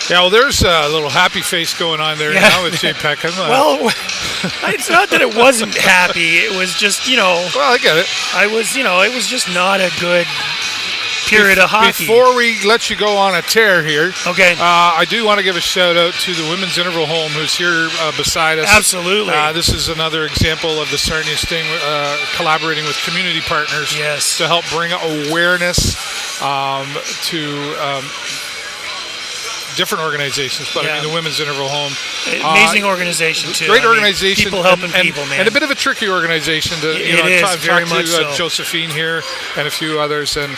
Yeah, well, there's a little happy face going on there now with Jay Peckham. Well, it's not that it wasn't happy. It was just, Well, I get it. it was just not a good period of hockey. Before we let you go on a tear here, okay, I do want to give a shout out to the Women's Interval Home who's here beside us. Absolutely. This is another example of the Sarnia Sting collaborating with community partners to help bring awareness to different organizations, but I mean the Women's Interval Home. Amazing organization too. Great organization. People helping people, man. And a bit of a tricky organization. I've talked to Josephine here and a few others, and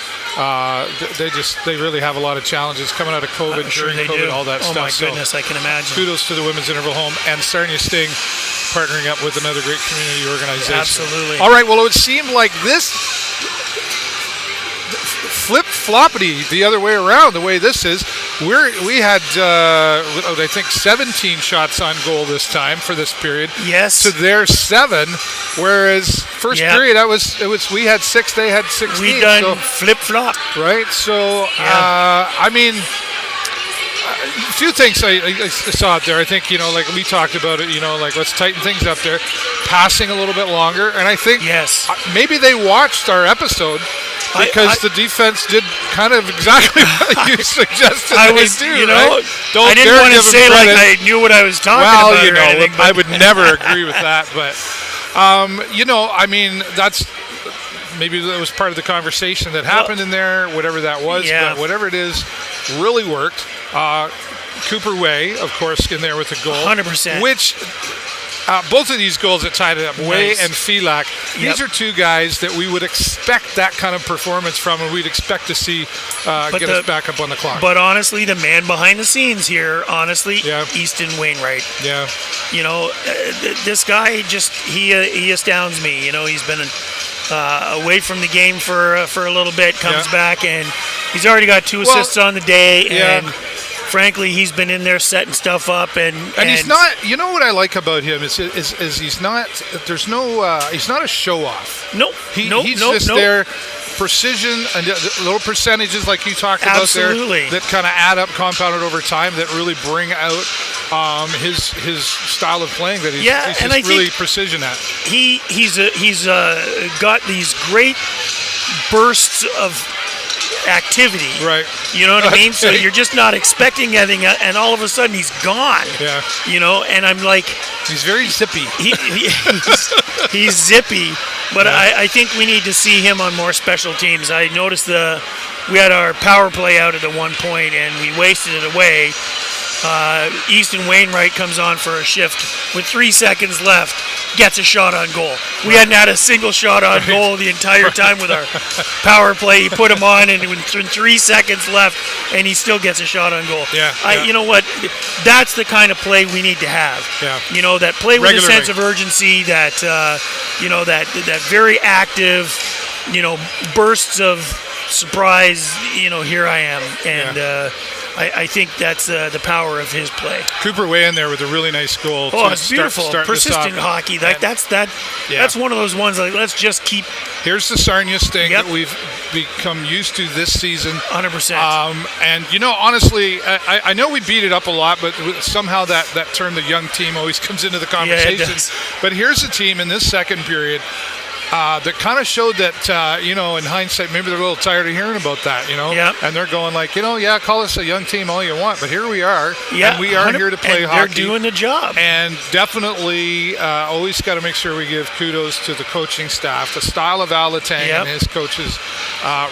they really have a lot of challenges coming out of COVID, during COVID, all that stuff. Oh my goodness, I can imagine. Kudos to the Women's Interval Home and Sarnia Sting partnering up with another great community organization. Absolutely. All right, well, it would seem like this flip-floppity the other way around, the way this is. We had, I think, 17 shots on goal this time for this period. Yes. To their 7, whereas first period we had 6, they had 16. We done flip-flop. Right? So, I mean, a few things I saw out there. I think, like we talked about it, let's tighten things up there. Passing a little bit longer. And I think maybe they watched our episode because the defense did kind of exactly what you suggested I didn't want to say like I knew what I was talking about. Well, I would never agree with that. But, I mean, maybe that was part of the conversation that happened in there, whatever that was. But whatever it is, really worked. Cooper Way, of course, in there with a goal. 100%. Which both of these goals that tied it up, Way and Filak, these are two guys that we would expect that kind of performance from, and we'd expect to see get us back up on the clock. But honestly, the man behind the scenes here, Easton Wainwright. Yeah. This guy he astounds me. He's been away from the game for a little bit, comes back, and he's already got 2 assists on the day, and frankly, he's been in there setting stuff up, and he's not. You know what I like about him is he's not. There's no. He's not a show off. Nope. He's just there. Precision and little percentages like you talked about there that kind of add up, compounded over time, that really bring out his style of playing that he's just really precision at. He's got these great bursts of activity. Right. You know what I mean? So you're just not expecting anything, and all of a sudden he's gone. Yeah. And I'm like... He's very zippy. He's zippy, but I think we need to see him on more special teams. I noticed we had our power play out at the one point, and we wasted it away. Easton Wainwright comes on for a shift with 3 seconds left, gets a shot on goal. We hadn't had a single shot on goal the entire time with our power play. He put him on, and with 3 seconds left, and he still gets a shot on goal. You know what? That's the kind of play we need to have. Yeah. That play with a sense of urgency, that that very active, bursts of surprise. Here I am, and. I think that's the power of his play. Cooper Way in there with a really nice goal. Oh, it's beautiful. Persistent hockey. That's one of those ones. Like, let's just keep. Here's the Sarnia Sting that we've become used to this season. 100%. And honestly, I know we beat it up a lot, but somehow that term, the young team, always comes into the conversation. Yeah, it does. But here's a team in this second period. That kind of showed that, in hindsight, maybe they're a little tired of hearing about that, And they're going like, call us a young team all you want, but here we are, and we are here to play hockey. They're doing the job. And definitely always got to make sure we give kudos to the coaching staff. The style of Alatang and his coaches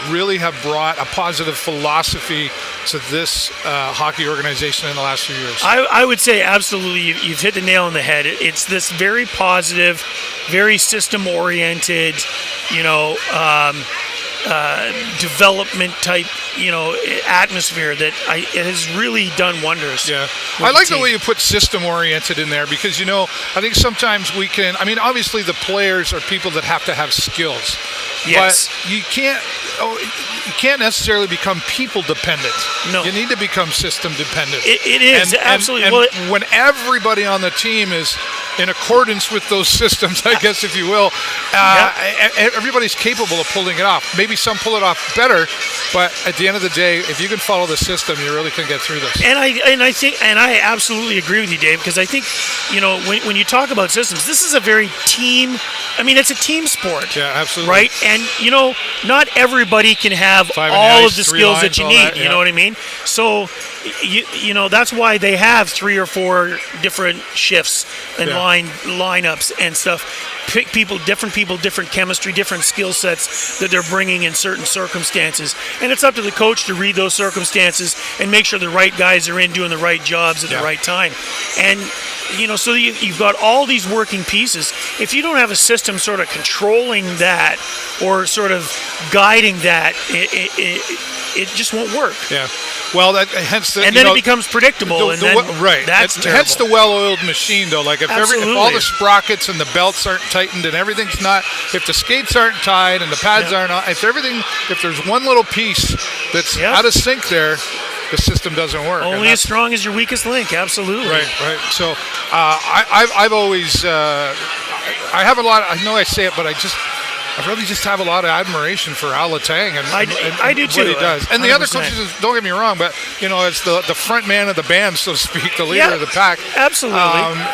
really have brought a positive philosophy to this hockey organization in the last few years. I would say absolutely, you've hit the nail on the head. It's this very positive, very system-oriented, development type, atmosphere that it has really done wonders. Yeah, I like the way you put system-oriented in there because, I think sometimes we can. I mean, obviously the players are people that have to have skills. Yes. But you can't necessarily become people dependent. No. You need to become system dependent. It is absolutely. And when everybody on the team is in accordance with those systems, I guess, if you will. Everybody's capable of pulling it off. Maybe some pull it off better, but at the end of the day, if you can follow the system, you really can get through this. And I absolutely agree with you, Dave, because I think, when you talk about systems, this is a very it's a team sport. Yeah, absolutely. Right? And, not everybody can have all of the skills that you need. You know what I mean? So, that's why they have 3 or 4 different shifts and lineups and stuff. Pick different people, different chemistry, different skill sets that they're bringing in certain circumstances. And it's up to the coach to read those circumstances and make sure the right guys are in doing the right jobs at the right time. And, so you've got all these working pieces. If you don't have a system sort of controlling that or sort of guiding that, it just won't work. Yeah. Well, hence the, and then it becomes predictable, and then that's terrible. Hence the well-oiled machine, though. Like if all the sprockets and the belts aren't tightened and everything's not, if the skates aren't tied and the pads aren't on, if there's one little piece that's out of sync there, the system doesn't work. Only as strong as your weakest link. Absolutely. Right. So I've always I have a lot. I know I say it, but I really just have a lot of admiration for Al Letang and I do too. What he does. And 100%. The other coaches, don't get me wrong, but it's the front man of the band, so to speak, the leader of the pack. Absolutely.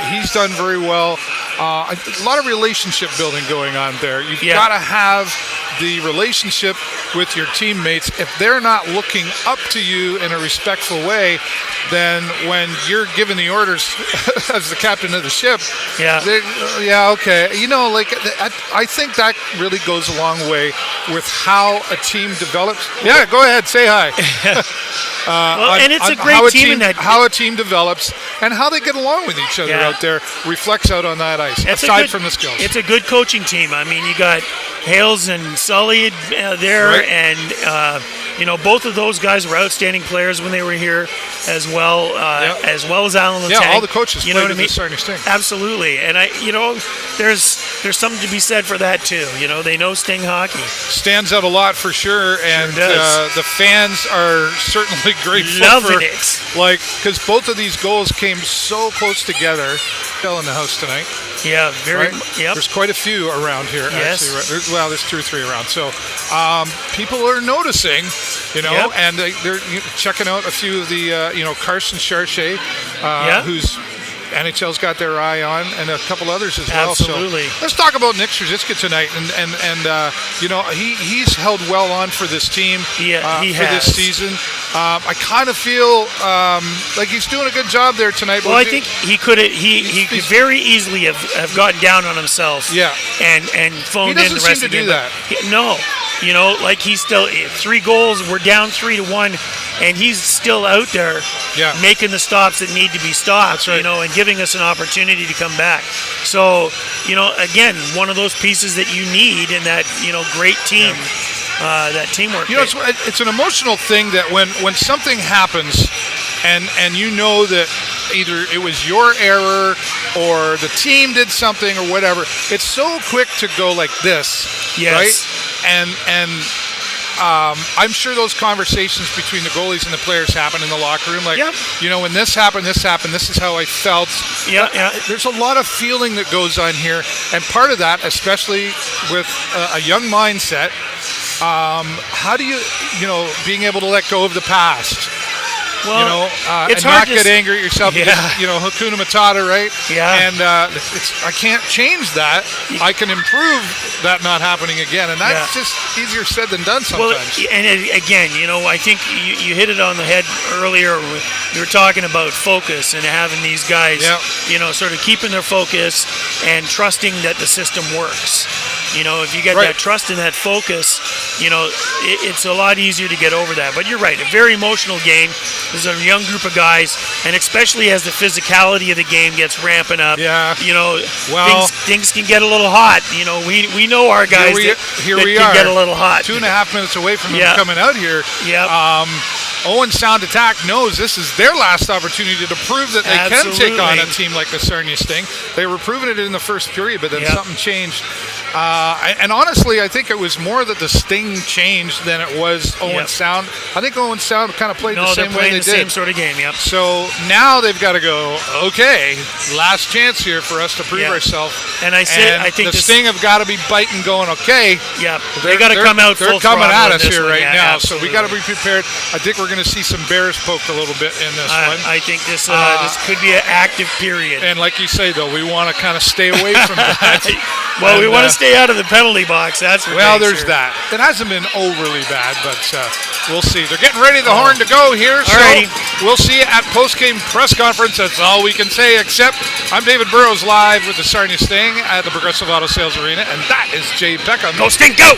He's done very well. A lot of relationship building going on there. You've got to have the relationship with your teammates. If they're not looking up to you in a respectful way, then when you're giving the orders as the captain of the ship, okay. I think that really goes a long way with how a team develops. Yeah, go ahead, say hi. And it's a great team how a team develops and how they get along with each other out there reflects out on that ice, aside from the skills. It's a good coaching team. I mean, you got Hales and Sully there, and both of those guys were outstanding players when they were here as well as Alan Letang. Yeah, all the coaches played with the Sarnia Sting. Absolutely, and there's something to be said for that too. They know Sting hockey. Stands out a lot for sure, and the fans are certainly grateful loving it. Because both of these goals came so close together. Still in the house tonight. Yeah, very. Right? Yep. There's quite a few around here. Yes. Actually, there's 2 or 3 around. So people are noticing, and they're checking out a few of the, Carson Charchet, who's NHL's got their eye on, and a couple others as well. Absolutely. So let's talk about Nick Strzeziska tonight, and he's held well on for this team for this season. I kind of feel like he's doing a good job there tonight. Well, I think he could very easily have gotten down on himself. Yeah. And phoned in the rest of the game. He doesn't seem to do that. No. He's still 3 goals. We're down 3-1, and he's still out there making the stops that need to be stopped. That's right. And giving us an opportunity to come back. So, again, one of those pieces that you need in that, great team, that teamwork. It's an emotional thing that when something happens, and that either it was your error or the team did something or whatever, it's so quick to go like this, right? And I'm sure those conversations between the goalies and the players happen in the locker room. When this happened, this is how I felt. There's a lot of feeling that goes on here. And part of that, especially with a young mindset, how do you, being able to let go of the past? Well, it's and hard not get angry at yourself because, Hakuna Matata, right? Yeah. And I can't change that. I can improve that not happening again. And that's just easier said than done sometimes. Well, and again, I think you hit it on the head earlier. We were talking about focus and having these guys, sort of keeping their focus and trusting that the system works. If you get that trust and that focus, it's a lot easier to get over that. But you're right, a very emotional game. There's a young group of guys, and especially as the physicality of the game gets ramping up, things can get a little hot. We know our guys that can get a little hot. 2.5 minutes away from them coming out here. Owen Sound Attack knows this is their last opportunity to prove that they can take on a team like the Sarnia Sting. They were proving it in the first period, but then something changed. And honestly, I think it was more that the Sting changed than it was Owen Sound. I think Owen Sound kind of played the same way they did. Same sort of game, yep. So now they've got to go, okay, last chance here for us to prove ourselves. And I think the Sting have got to be biting, going, okay. Yeah, they got to come out full throttle. They're coming at us here right now, absolutely. so we got to be prepared. I think we're going to see some bears poked a little bit in this one. I think this could be an active period. And like you say, though, we want to kind of stay away from that. Well, we want to stay out of the penalty box. That's for there's that. It hasn't been overly bad, but we'll see. They're getting ready, the horn to go here. So we'll see you at post-game press conference. That's all we can say, except I'm David Burrows live with the Sarnia Sting at the Progressive Auto Sales Arena, and that is Jay Peckham. Go Sting, go!